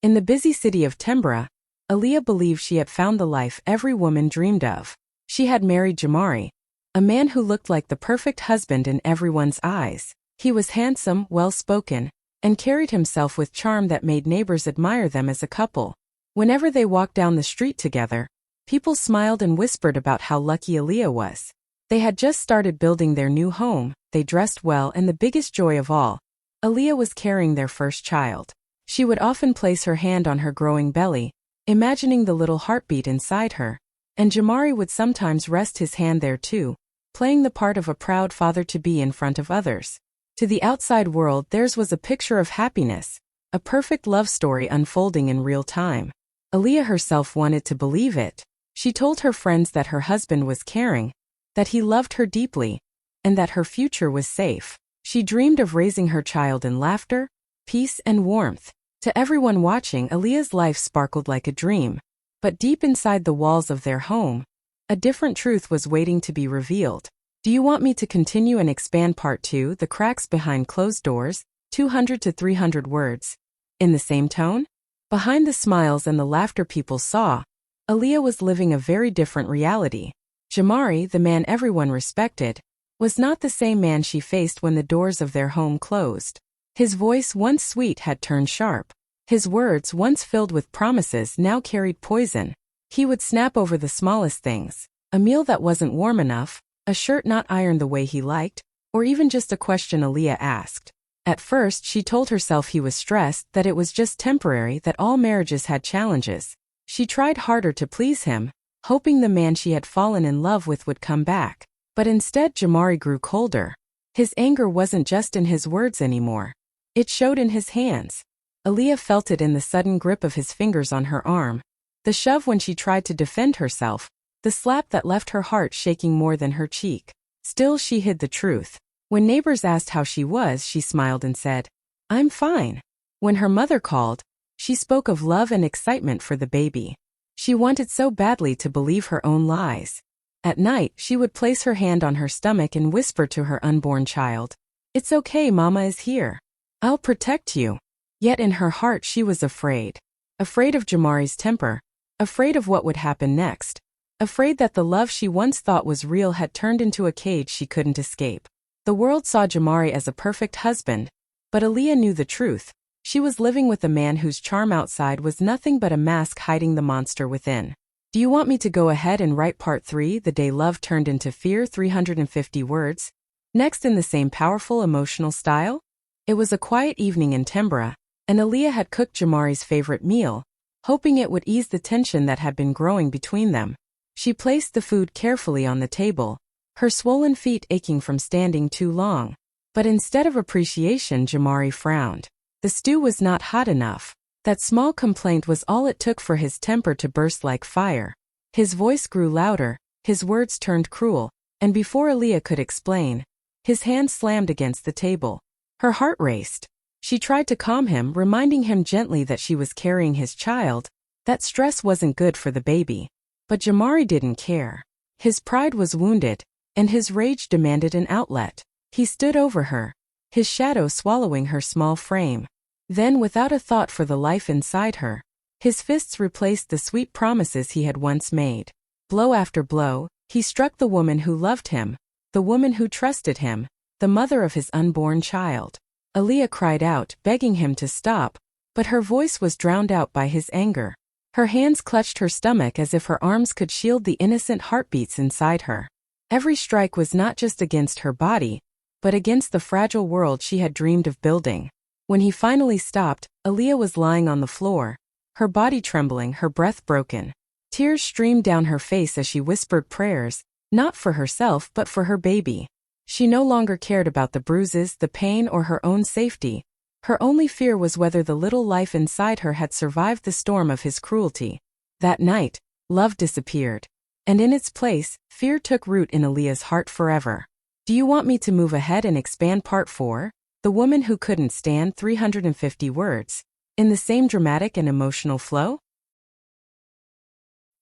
In the busy city of Tembra, Aaliyah believed she had found the life every woman dreamed of. She had married Jamari, a man who looked like the perfect husband in everyone's eyes. He was handsome, well-spoken, and carried himself with charm that made neighbors admire them as a couple. Whenever they walked down the street together, people smiled and whispered about how lucky Aaliyah was. They had just started building their new home, they dressed well, and the biggest joy of all, Aaliyah was carrying their first child. She would often place her hand on her growing belly, imagining the little heartbeat inside her, and Jamari would sometimes rest his hand there too, playing the part of a proud father-to-be in front of others. To the outside world, theirs was a picture of happiness, a perfect love story unfolding in real time. Aaliyah herself wanted to believe it. She told her friends that her husband was caring, that he loved her deeply, and that her future was safe. She dreamed of raising her child in laughter, peace, and warmth. To everyone watching, Aaliyah's life sparkled like a dream. But deep inside the walls of their home, a different truth was waiting to be revealed. Do you want me to continue and expand part 2, The Cracks Behind Closed Doors, 200 to 300 words? In the same tone? Behind the smiles and the laughter people saw, Aaliyah was living a very different reality. Jamari, the man everyone respected, was not the same man she faced when the doors of their home closed. His voice, once sweet, had turned sharp. His words, once filled with promises, now carried poison. He would snap over the smallest things, a meal that wasn't warm enough, a shirt not ironed the way he liked, or even just a question Aaliyah asked. At first, she told herself he was stressed, that it was just temporary, that all marriages had challenges. She tried harder to please him, hoping the man she had fallen in love with would come back. But instead, Jamari grew colder. His anger wasn't just in his words anymore. It showed in his hands. Aaliyah felt it in the sudden grip of his fingers on her arm, the shove when she tried to defend herself, the slap that left her heart shaking more than her cheek. Still, she hid the truth. When neighbors asked how she was, she smiled and said, "I'm fine." When her mother called, she spoke of love and excitement for the baby. She wanted so badly to believe her own lies. At night, she would place her hand on her stomach and whisper to her unborn child, "It's okay, Mama is here. I'll protect you." Yet in her heart she was afraid. Afraid of Jamari's temper, afraid of what would happen next, afraid that the love she once thought was real had turned into a cage she couldn't escape. The world saw Jamari as a perfect husband, but Aaliyah knew the truth. She was living with a man whose charm outside was nothing but a mask hiding the monster within. Do you want me to go ahead and write part 3, The Day Love Turned into Fear, 350 words? Next, in the same powerful emotional style? It was a quiet evening in Tembra, and Aaliyah had cooked Jamari's favorite meal, hoping it would ease the tension that had been growing between them. She placed the food carefully on the table, her swollen feet aching from standing too long. But instead of appreciation, Jamari frowned. The stew was not hot enough. That small complaint was all it took for his temper to burst like fire. His voice grew louder, his words turned cruel, and before Aaliyah could explain, his hand slammed against the table. Her heart raced. She tried to calm him, reminding him gently that she was carrying his child, that stress wasn't good for the baby. But Jamari didn't care. His pride was wounded, and his rage demanded an outlet. He stood over her, his shadow swallowing her small frame. Then, without a thought for the life inside her, his fists replaced the sweet promises he had once made. Blow after blow, he struck the woman who loved him, the woman who trusted him, the mother of his unborn child. Aaliyah cried out, begging him to stop, but her voice was drowned out by his anger. Her hands clutched her stomach as if her arms could shield the innocent heartbeats inside her. Every strike was not just against her body, but against the fragile world she had dreamed of building. When he finally stopped, Aaliyah was lying on the floor, her body trembling, her breath broken. Tears streamed down her face as she whispered prayers, not for herself but for her baby. She no longer cared about the bruises, the pain, or her own safety. Her only fear was whether the little life inside her had survived the storm of his cruelty. That night, love disappeared, and in its place, fear took root in Aaliyah's heart forever. Do you want me to move ahead and expand part 4? The Woman Who Couldn't Stand, 350 words, in the same dramatic and emotional flow?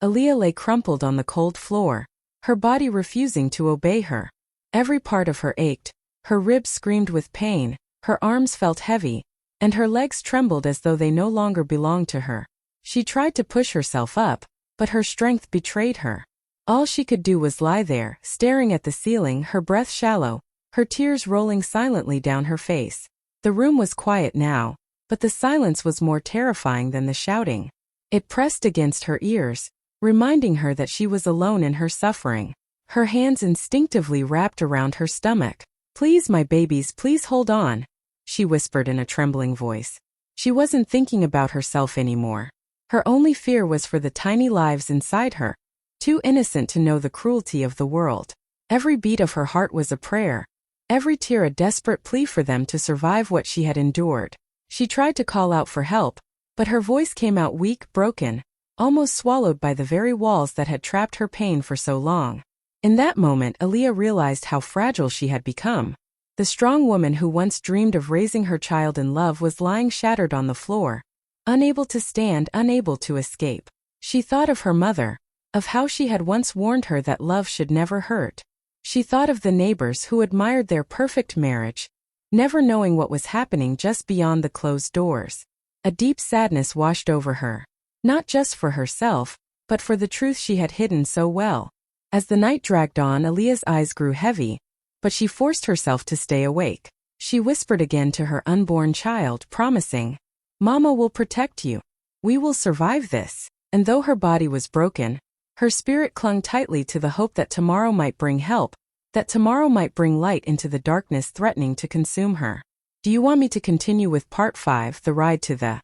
Aaliyah lay crumpled on the cold floor, her body refusing to obey her. Every part of her ached, her ribs screamed with pain, her arms felt heavy, and her legs trembled as though they no longer belonged to her. She tried to push herself up, but her strength betrayed her. All she could do was lie there, staring at the ceiling, her breath shallow, her tears rolling silently down her face. The room was quiet now, but the silence was more terrifying than the shouting. It pressed against her ears, reminding her that she was alone in her suffering. Her hands instinctively wrapped around her stomach. "Please, my babies, please hold on," she whispered in a trembling voice. She wasn't thinking about herself anymore. Her only fear was for the tiny lives inside her, too innocent to know the cruelty of the world. Every beat of her heart was a prayer, every tear a desperate plea for them to survive what she had endured. She tried to call out for help, but her voice came out weak, broken, almost swallowed by the very walls that had trapped her pain for so long. In that moment, Aaliyah realized how fragile she had become. The strong woman who once dreamed of raising her child in love was lying shattered on the floor, unable to stand, unable to escape. She thought of her mother, of how she had once warned her that love should never hurt. She thought of the neighbors who admired their perfect marriage, never knowing what was happening just beyond the closed doors. A deep sadness washed over her, not just for herself, but for the truth she had hidden so well. As the night dragged on, Aaliyah's eyes grew heavy, but she forced herself to stay awake. She whispered again to her unborn child, promising, "Mama will protect you. We will survive this." And though her body was broken, her spirit clung tightly to the hope that tomorrow might bring help, that tomorrow might bring light into the darkness threatening to consume her. "Do you want me to continue with part 5, the ride to the..."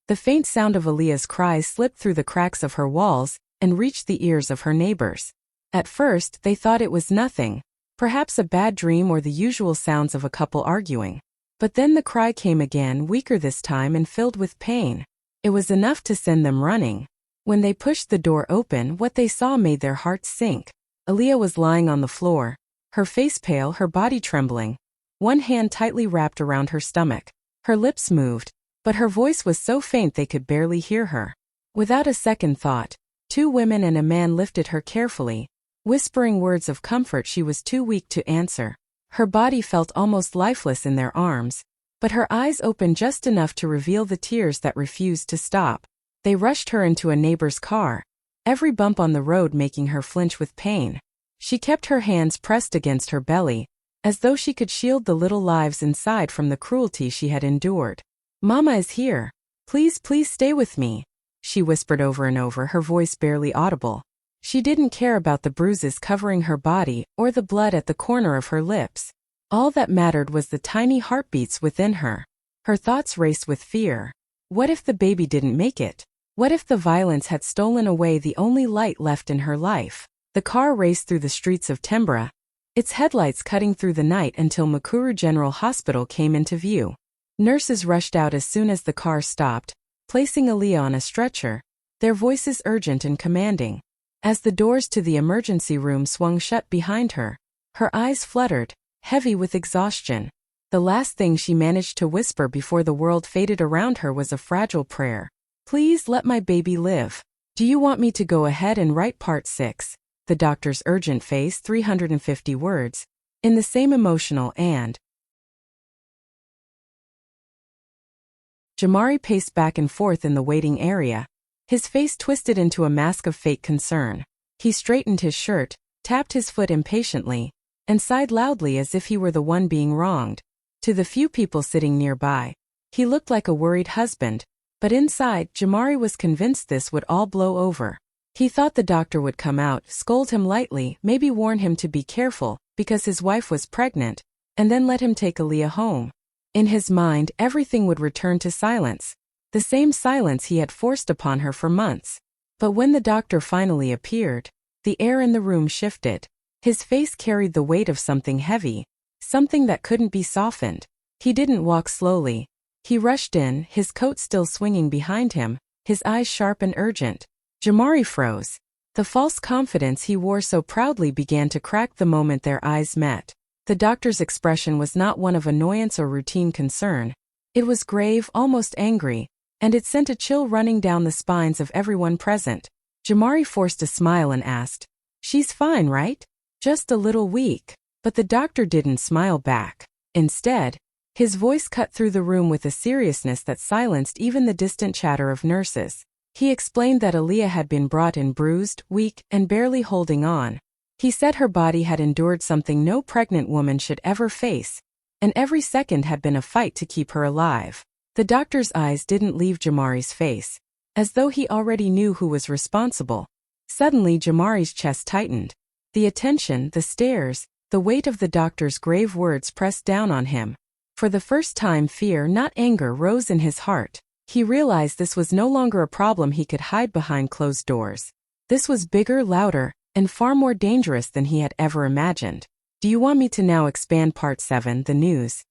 The faint sound of Aaliyah's cries slipped through the cracks of her walls and reached the ears of her neighbors. At first, they thought it was nothing, perhaps a bad dream or the usual sounds of a couple arguing. But then the cry came again, weaker this time and filled with pain. It was enough to send them running. When they pushed the door open, what they saw made their hearts sink. Aaliyah was lying on the floor, her face pale, her body trembling, one hand tightly wrapped around her stomach. Her lips moved, but her voice was so faint they could barely hear her. Without a second thought, 2 women and a man lifted her carefully, whispering words of comfort she was too weak to answer. Her body felt almost lifeless in their arms, but her eyes opened just enough to reveal the tears that refused to stop. They rushed her into a neighbor's car, every bump on the road making her flinch with pain. She kept her hands pressed against her belly, as though she could shield the little lives inside from the cruelty she had endured. "Mama is here. Please, please stay with me," she whispered over and over, her voice barely audible. She didn't care about the bruises covering her body or the blood at the corner of her lips. All that mattered was the tiny heartbeats within her. Her thoughts raced with fear. What if the baby didn't make it? What if the violence had stolen away the only light left in her life? The car raced through the streets of Tembra, its headlights cutting through the night until Mukuru General Hospital came into view. Nurses rushed out as soon as the car stopped, placing Aaliyah on a stretcher, their voices urgent and commanding. As the doors to the emergency room swung shut behind her, her eyes fluttered, heavy with exhaustion. The last thing she managed to whisper before the world faded around her was a fragile prayer. "Please let my baby live." "Do you want me to go ahead and write part 6? The doctor's urgent face, 350 words, in the same emotional and. Jamari paced back and forth in the waiting area, his face twisted into a mask of fake concern. He straightened his shirt, tapped his foot impatiently, and sighed loudly as if he were the one being wronged. To the few people sitting nearby, he looked like a worried husband, but inside, Jamari was convinced this would all blow over. He thought the doctor would come out, scold him lightly, maybe warn him to be careful, because his wife was pregnant, and then let him take Aaliyah home. In his mind, everything would return to silence, the same silence he had forced upon her for months. But when the doctor finally appeared, the air in the room shifted. His face carried the weight of something heavy, something that couldn't be softened. He didn't walk slowly. He rushed in, his coat still swinging behind him, his eyes sharp and urgent. Jamari froze. The false confidence he wore so proudly began to crack the moment their eyes met. The doctor's expression was not one of annoyance or routine concern. It was grave, almost angry, and it sent a chill running down the spines of everyone present. Jamari forced a smile and asked, "She's fine, right? Just a little weak." But the doctor didn't smile back. Instead, His voice cut through the room with a seriousness that silenced even the distant chatter of nurses. He explained that Aaliyah had been brought in bruised, weak, and barely holding on. He said her body had endured something no pregnant woman should ever face, and every second had been a fight to keep her alive. The doctor's eyes didn't leave Jamari's face, as though he already knew who was responsible. Suddenly Jamari's chest tightened. The attention, the stares, the weight of the doctor's grave words pressed down on him. For the first time fear, not anger, rose in his heart. He realized this was no longer a problem he could hide behind closed doors. This was bigger, louder, and far more dangerous than he had ever imagined. Do you want me to now expand Part 7, the news?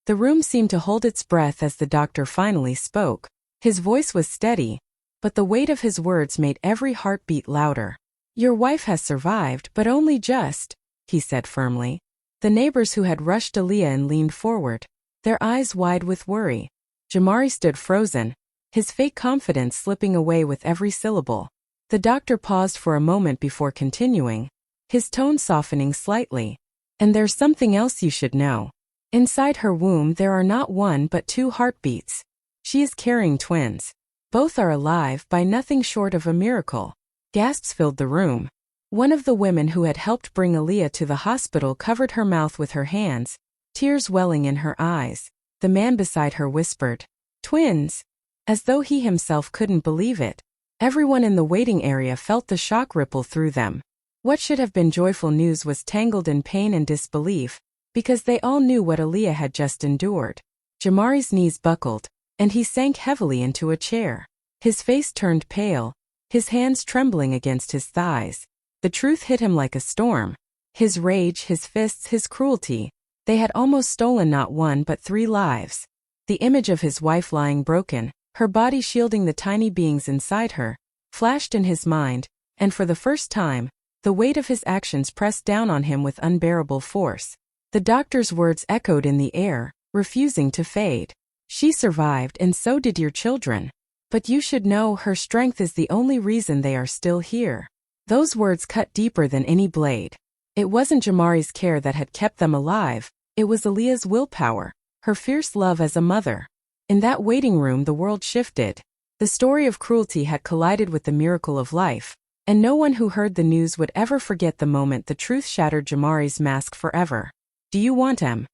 The room seemed to hold its breath as the doctor finally spoke. His voice was steady, but the weight of his words made every heartbeat louder. Your wife has survived, but only just, he said firmly. The neighbors who had rushed Aaliyah and leaned forward, their eyes wide with worry. Jamari stood frozen, his fake confidence slipping away with every syllable. The doctor paused for a moment before continuing, his tone softening slightly. And there's something else you should know. Inside her womb there are not one but 2 heartbeats. She is carrying twins. Both are alive by nothing short of a miracle. Gasps filled the room. One of the women who had helped bring Aaliyah to the hospital covered her mouth with her hands, tears welling in her eyes. The man beside her whispered, "Twins!" as though he himself couldn't believe it. Everyone in the waiting area felt the shock ripple through them. What should have been joyful news was tangled in pain and disbelief, because they all knew what Aaliyah had just endured. Jamari's knees buckled, and he sank heavily into a chair. His face turned pale, his hands trembling against his thighs. The truth hit him like a storm. His rage, his fists, his cruelty. They had almost stolen not 1 but 3 lives. The image of his wife lying broken, her body shielding the tiny beings inside her, flashed in his mind, and for the first time, the weight of his actions pressed down on him with unbearable force. The doctor's words echoed in the air, refusing to fade. She survived, and so did your children. But you should know her strength is the only reason they are still here. Those words cut deeper than any blade. It wasn't Jamari's care that had kept them alive, it was Aaliyah's willpower, her fierce love as a mother. In that waiting room the world shifted. The story of cruelty had collided with the miracle of life, and no one who heard the news would ever forget the moment the truth shattered Jamari's mask forever. Do you want him?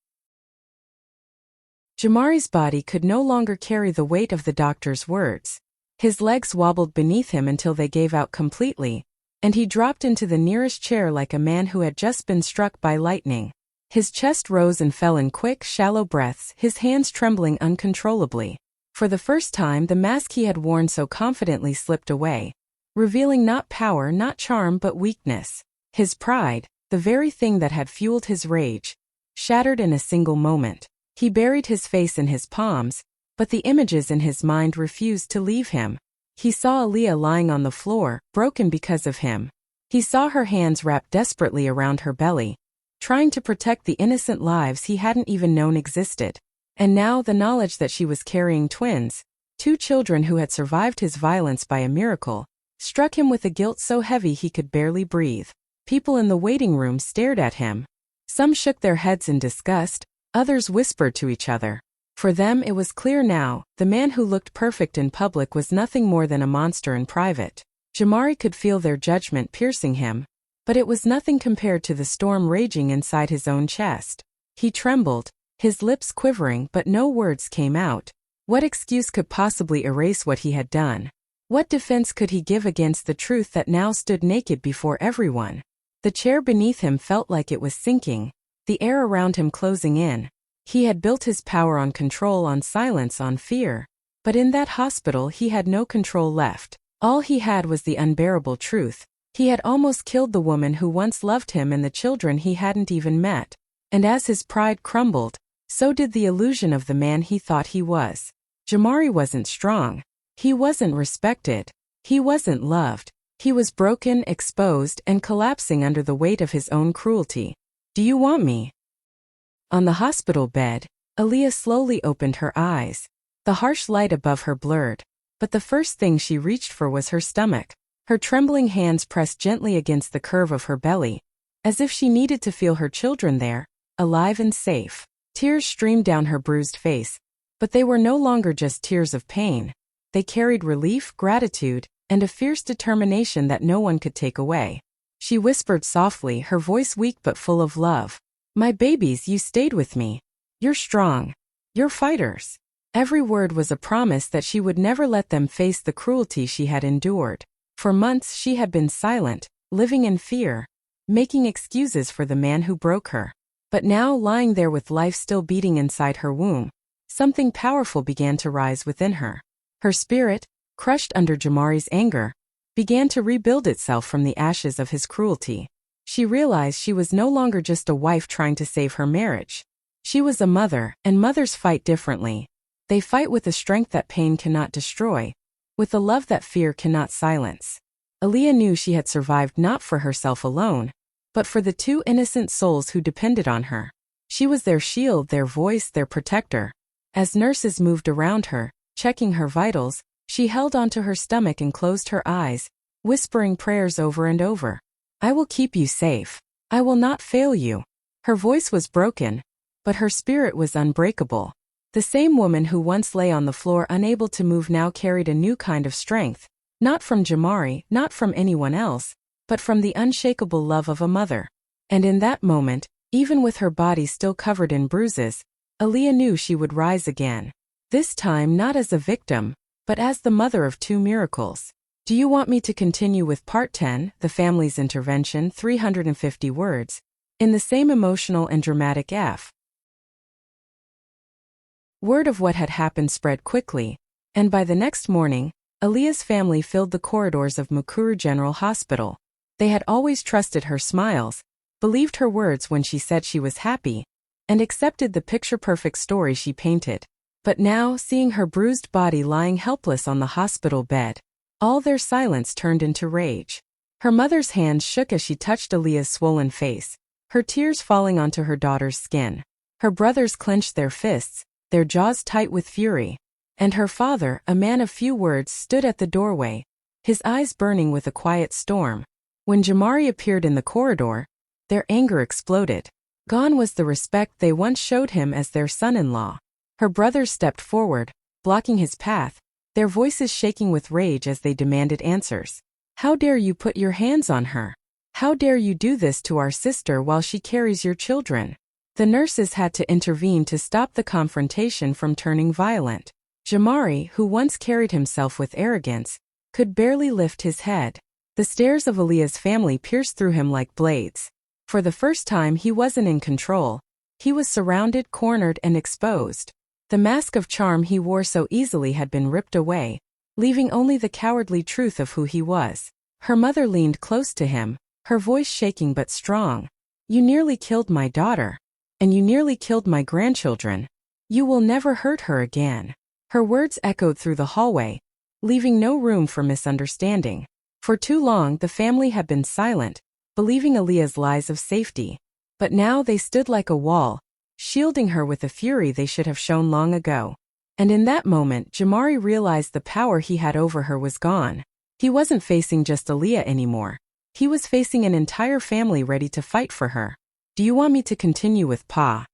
Jamari's body could no longer carry the weight of the doctor's words. His legs wobbled beneath him until they gave out completely, and he dropped into the nearest chair like a man who had just been struck by lightning. His chest rose and fell in quick, shallow breaths, his hands trembling uncontrollably. For the first time the mask he had worn so confidently slipped away, revealing not power, not charm, but weakness. His pride, the very thing that had fueled his rage, shattered in a single moment. He buried his face in his palms, but the images in his mind refused to leave him. He saw Aaliyah lying on the floor, broken because of him. He saw her hands wrapped desperately around her belly, trying to protect the innocent lives he hadn't even known existed. And now the knowledge that she was carrying twins, 2 children who had survived his violence by a miracle, struck him with a guilt so heavy he could barely breathe. People in the waiting room stared at him. Some shook their heads in disgust, others whispered to each other. For them it was clear now, the man who looked perfect in public was nothing more than a monster in private. Jamari could feel their judgment piercing him, but it was nothing compared to the storm raging inside his own chest. He trembled, his lips quivering, but no words came out. What excuse could possibly erase what he had done? What defense could he give against the truth that now stood naked before everyone? The chair beneath him felt like it was sinking, the air around him closing in. He had built his power on control, on silence, on fear. But in that hospital he had no control left. All he had was the unbearable truth. He had almost killed the woman who once loved him and the children he hadn't even met. And as his pride crumbled, so did the illusion of the man he thought he was. Jamari wasn't strong. He wasn't respected. He wasn't loved. He was broken, exposed, and collapsing under the weight of his own cruelty. Do you want me? On the hospital bed, Aaliyah slowly opened her eyes. The harsh light above her blurred, but the first thing she reached for was her stomach. Her trembling hands pressed gently against the curve of her belly, as if she needed to feel her children there, alive and safe. Tears streamed down her bruised face, but they were no longer just tears of pain. They carried relief, gratitude, and a fierce determination that no one could take away. She whispered softly, her voice weak but full of love. "My babies, you stayed with me. You're strong. You're fighters." Every word was a promise that she would never let them face the cruelty she had endured. For months she had been silent, living in fear, making excuses for the man who broke her. But now, lying there with life still beating inside her womb, something powerful began to rise within her. Her spirit, crushed under Jamari's anger, began to rebuild itself from the ashes of his cruelty. She realized she was no longer just a wife trying to save her marriage. She was a mother, and mothers fight differently. They fight with a strength that pain cannot destroy, with a love that fear cannot silence. Aaliyah knew she had survived not for herself alone, but for the two innocent souls who depended on her. She was their shield, their voice, their protector. As nurses moved around her, checking her vitals, she held onto her stomach and closed her eyes, whispering prayers over and over. "I will keep you safe. I will not fail you." Her voice was broken, but her spirit was unbreakable. The same woman who once lay on the floor unable to move now carried a new kind of strength, not from Jamari, not from anyone else, but from the unshakable love of a mother. And in that moment, even with her body still covered in bruises, Aaliyah knew she would rise again. This time not as a victim, but as the mother of two miracles. Do you want me to continue with Part 10, The Family's Intervention, 350 words, in the same emotional and dramatic Word of what had happened spread quickly, and by the next morning, Aaliyah's family filled the corridors of Mukuru General Hospital. They had always trusted her smiles, believed her words when she said she was happy, and accepted the picture-perfect story she painted. But now, seeing her bruised body lying helpless on the hospital bed, all their silence turned into rage. Her mother's hands shook as she touched Aaliyah's swollen face, her tears falling onto her daughter's skin. Her brothers clenched their fists, their jaws tight with fury. And her father, a man of few words, stood at the doorway, his eyes burning with a quiet storm. When Jamari appeared in the corridor, their anger exploded. Gone was the respect they once showed him as their son-in-law. Her brothers stepped forward, blocking his path, their voices shaking with rage as they demanded answers. "How dare you put your hands on her? How dare you do this to our sister while she carries your children?" The nurses had to intervene to stop the confrontation from turning violent. Jamari, who once carried himself with arrogance, could barely lift his head. The stares of Aaliyah's family pierced through him like blades. For the first time he wasn't in control. He was surrounded, cornered, and exposed. The mask of charm he wore so easily had been ripped away, leaving only the cowardly truth of who he was. Her mother leaned close to him, her voice shaking but strong. "You nearly killed my daughter. And you nearly killed my grandchildren. You will never hurt her again." Her words echoed through the hallway, leaving no room for misunderstanding. For too long the family had been silent, believing Aaliyah's lies of safety. But now they stood like a wall, shielding her with a fury they should have shown long ago. And in that moment, Jamari realized the power he had over her was gone. He wasn't facing just Aaliyah anymore. He was facing an entire family ready to fight for her. Do you want me to continue with Pa?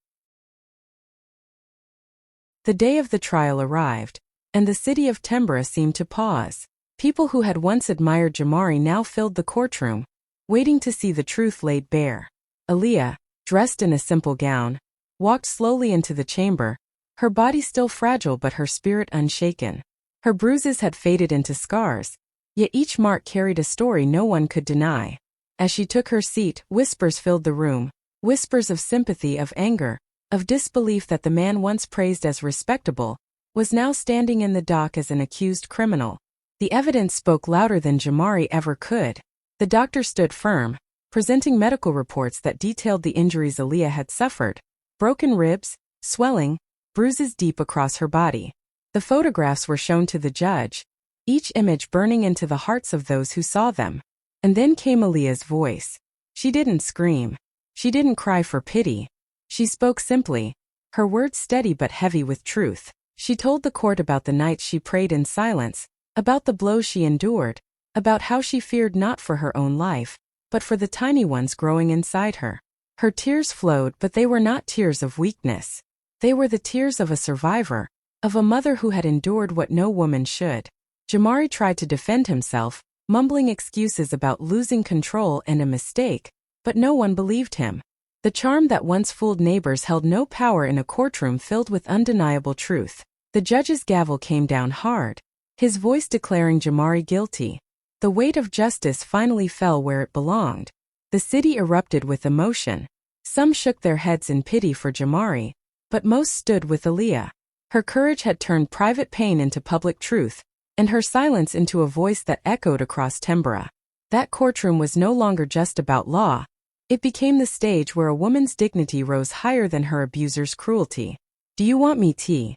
The day of the trial arrived, and the city of Tembera seemed to pause. People who had once admired Jamari now filled the courtroom, waiting to see the truth laid bare. Aaliyah, dressed in a simple gown, walked slowly into the chamber, her body still fragile but her spirit unshaken. Her bruises had faded into scars, yet each mark carried a story no one could deny. As she took her seat, whispers filled the room, whispers of sympathy, of anger, of disbelief that the man once praised as respectable was now standing in the dock as an accused criminal. The evidence spoke louder than Jamari ever could. The doctor stood firm, presenting medical reports that detailed the injuries Aaliyah had suffered: broken ribs, swelling, bruises deep across her body. The photographs were shown to the judge, each image burning into the hearts of those who saw them. And then came Aaliyah's voice. She didn't scream. She didn't cry for pity. She spoke simply, her words steady but heavy with truth. She told the court about the nights she prayed in silence, about the blows she endured, about how she feared not for her own life, but for the tiny ones growing inside her. Her tears flowed, but they were not tears of weakness. They were the tears of a survivor, of a mother who had endured what no woman should. Jamari tried to defend himself, mumbling excuses about losing control and a mistake, but no one believed him. The charm that once fooled neighbors held no power in a courtroom filled with undeniable truth. The judge's gavel came down hard, his voice declaring Jamari guilty. The weight of justice finally fell where it belonged. The city erupted with emotion. Some shook their heads in pity for Jamari, but most stood with Aaliyah. Her courage had turned private pain into public truth, and her silence into a voice that echoed across Tembera. That courtroom was no longer just about law. It became the stage where a woman's dignity rose higher than her abuser's cruelty. Do you want me to?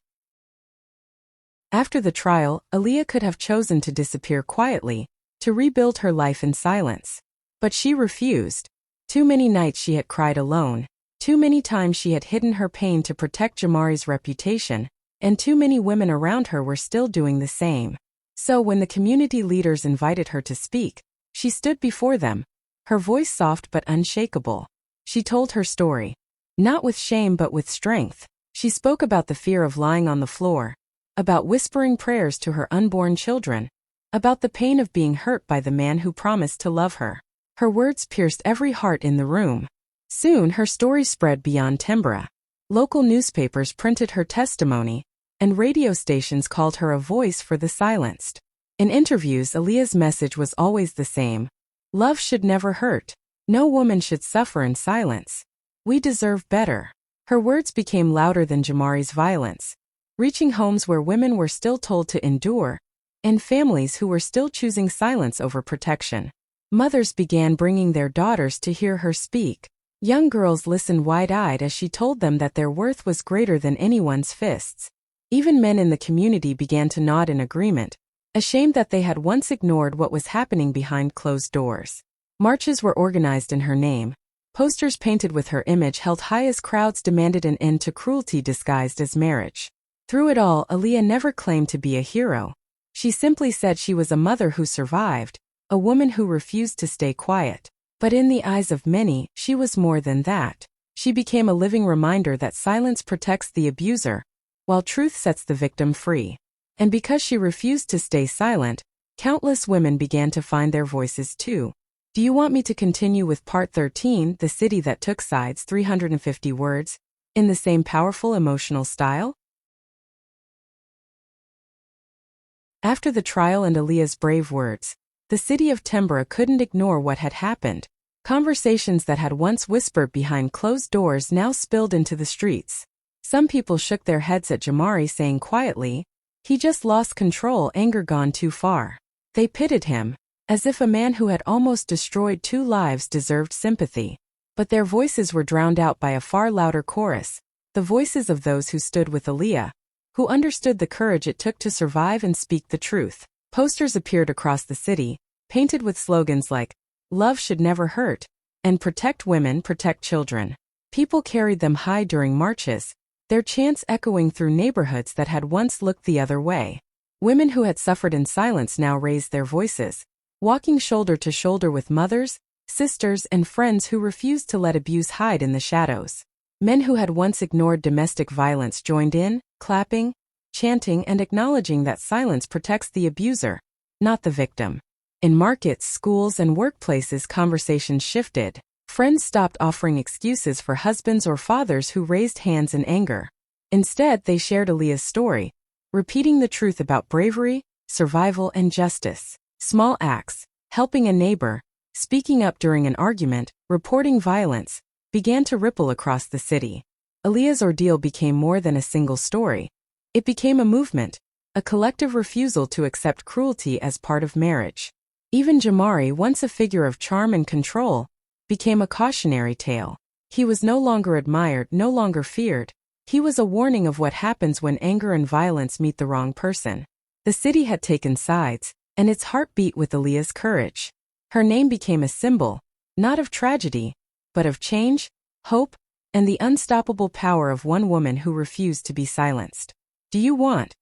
After the trial, Aaliyah could have chosen to disappear quietly, to rebuild her life in silence. But she refused. Too many nights she had cried alone, too many times she had hidden her pain to protect Jamari's reputation, and too many women around her were still doing the same. So when the community leaders invited her to speak, she stood before them, her voice soft but unshakable. She told her story. Not with shame but with strength. She spoke about the fear of lying on the floor, about whispering prayers to her unborn children, about the pain of being hurt by the man who promised to love her. Her words pierced every heart in the room. Soon her story spread beyond Tembera. Local newspapers printed her testimony, and radio stations called her a voice for the silenced. In interviews, Aaliyah's message was always the same. Love should never hurt. No woman should suffer in silence. We deserve better. Her words became louder than Jamari's violence, reaching homes where women were still told to endure, and families who were still choosing silence over protection. Mothers began bringing their daughters to hear her speak. Young girls listened wide-eyed as she told them that their worth was greater than anyone's fists. Even men in the community began to nod in agreement, ashamed that they had once ignored what was happening behind closed doors. Marches were organized in her name. Posters painted with her image held high as crowds demanded an end to cruelty disguised as marriage. Through it all, Aaliyah never claimed to be a hero. She simply said she was a mother who survived, a woman who refused to stay quiet. But in the eyes of many, she was more than that. She became a living reminder that silence protects the abuser, while truth sets the victim free. And because she refused to stay silent, countless women began to find their voices too. Do you want me to continue with Part 13, The City That Took Sides, 350 words, in the same powerful emotional style? After the trial and Aaliyah's brave words, the city of Tembera couldn't ignore what had happened. Conversations that had once whispered behind closed doors now spilled into the streets. Some people shook their heads at Jamari, saying quietly, "He just lost control, anger gone too far." They pitied him, as if a man who had almost destroyed 2 lives deserved sympathy. But their voices were drowned out by a far louder chorus, the voices of those who stood with Aaliyah, who understood the courage it took to survive and speak the truth. Posters appeared across the city, painted with slogans like, "Love should never hurt," and "Protect women, protect children." People carried them high during marches, their chants echoing through neighborhoods that had once looked the other way. Women who had suffered in silence now raised their voices, walking shoulder to shoulder with mothers, sisters, and friends who refused to let abuse hide in the shadows. Men who had once ignored domestic violence joined in, clapping, chanting, and acknowledging that silence protects the abuser, not the victim. In markets, schools, and workplaces, conversations shifted. Friends stopped offering excuses for husbands or fathers who raised hands in anger. Instead, they shared Aaliyah's story, repeating the truth about bravery, survival, and justice. Small acts, helping a neighbor, speaking up during an argument, reporting violence, began to ripple across the city. Aaliyah's ordeal became more than a single story. It became a movement, a collective refusal to accept cruelty as part of marriage. Even Jamari, once a figure of charm and control, became a cautionary tale. He was no longer admired, no longer feared. He was a warning of what happens when anger and violence meet the wrong person. The city had taken sides, and its heart beat with Aaliyah's courage. Her name became a symbol, not of tragedy, but of change, hope, and the unstoppable power of one woman who refused to be silenced. Do you want?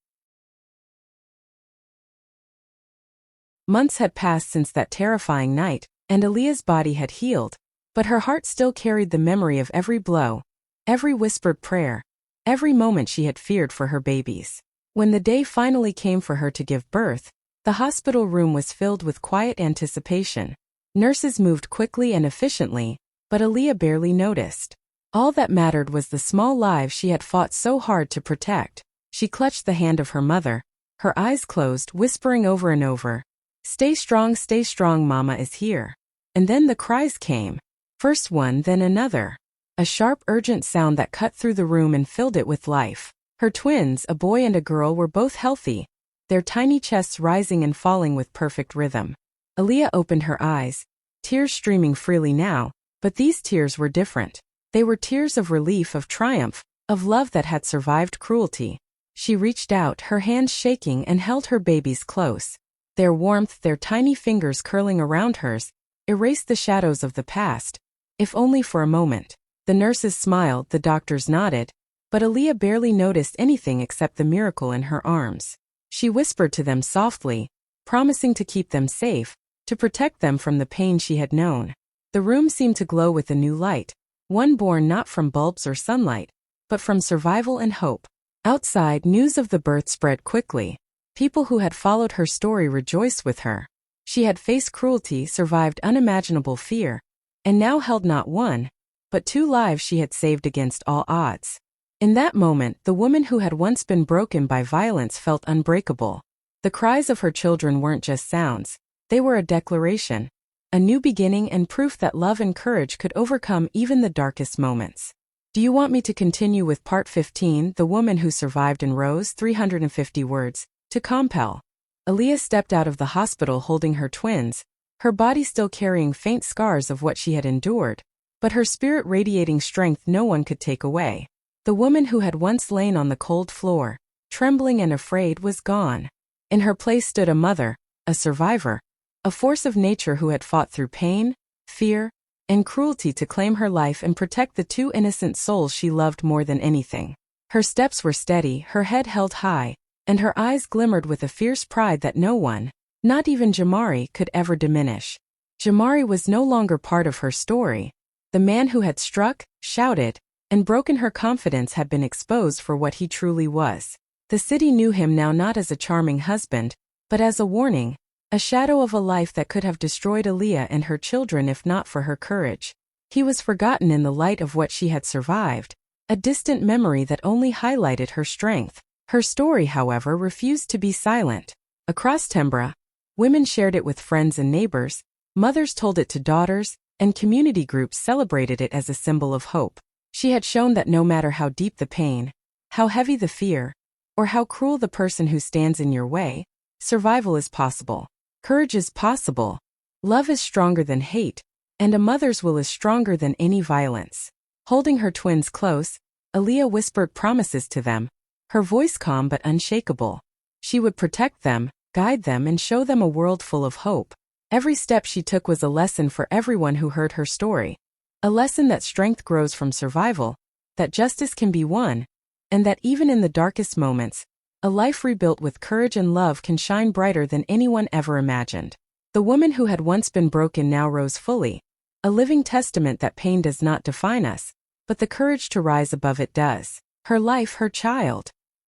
Months had passed since that terrifying night, and Aaliyah's body had healed, But her heart still carried the memory of every blow, every whispered prayer, every moment she had feared for her babies. When the day finally came for her to give birth, the hospital room was filled with quiet anticipation. Nurses moved quickly and efficiently, but Aaliyah barely noticed. All that mattered was the small lives she had fought so hard to protect. She clutched the hand of her mother, her eyes closed, whispering over and over, stay strong, Mama is here." And then the cries came. First one, then another. A sharp, urgent sound that cut through the room and filled it with life. Her twins, a boy and a girl, were both healthy, their tiny chests rising and falling with perfect rhythm. Aaliyah opened her eyes, tears streaming freely now, but these tears were different. They were tears of relief, of triumph, of love that had survived cruelty. She reached out, her hands shaking, and held her babies close. Their warmth, their tiny fingers curling around hers, erased the shadows of the past, if only for a moment. The nurses smiled, the doctors nodded, but Aaliyah barely noticed anything except the miracle in her arms. She whispered to them softly, promising to keep them safe, to protect them from the pain she had known. The room seemed to glow with a new light, one born not from bulbs or sunlight, but from survival and hope. Outside, news of the birth spread quickly. People who had followed her story rejoiced with her. She had faced cruelty, survived unimaginable fear, and now held not one, but two lives she had saved against all odds. In that moment, the woman who had once been broken by violence felt unbreakable. The cries of her children weren't just sounds, they were a declaration, a new beginning and proof that love and courage could overcome even the darkest moments. Do you want me to continue with part 15, The Woman Who Survived and Rose? 350 words. To compel. Aaliyah stepped out of the hospital holding her twins, her body still carrying faint scars of what she had endured, but her spirit radiating strength no one could take away. The woman who had once lain on the cold floor, trembling and afraid, was gone. In her place stood a mother, a survivor, a force of nature who had fought through pain, fear, and cruelty to claim her life and protect the two innocent souls she loved more than anything. Her steps were steady, her head held high, and her eyes glimmered with a fierce pride that no one, not even Jamari, could ever diminish. Jamari was no longer part of her story. The man who had struck, shouted, and broken her confidence had been exposed for what he truly was. The city knew him now not as a charming husband, but as a warning, a shadow of a life that could have destroyed Aaliyah and her children if not for her courage. He was forgotten in the light of what she had survived, a distant memory that only highlighted her strength. Her story, however, refused to be silent. Across Tembra, women shared it with friends and neighbors, mothers told it to daughters, and community groups celebrated it as a symbol of hope. She had shown that no matter how deep the pain, how heavy the fear, or how cruel the person who stands in your way, survival is possible. Courage is possible. Love is stronger than hate, and a mother's will is stronger than any violence. Holding her twins close, Aaliyah whispered promises to them, her voice calm but unshakable. She would protect them, guide them, and show them a world full of hope. Every step she took was a lesson for everyone who heard her story. A lesson that strength grows from survival, that justice can be won, and that even in the darkest moments, a life rebuilt with courage and love can shine brighter than anyone ever imagined. The woman who had once been broken now rose fully, a living testament that pain does not define us, but the courage to rise above it does. Her life, her child,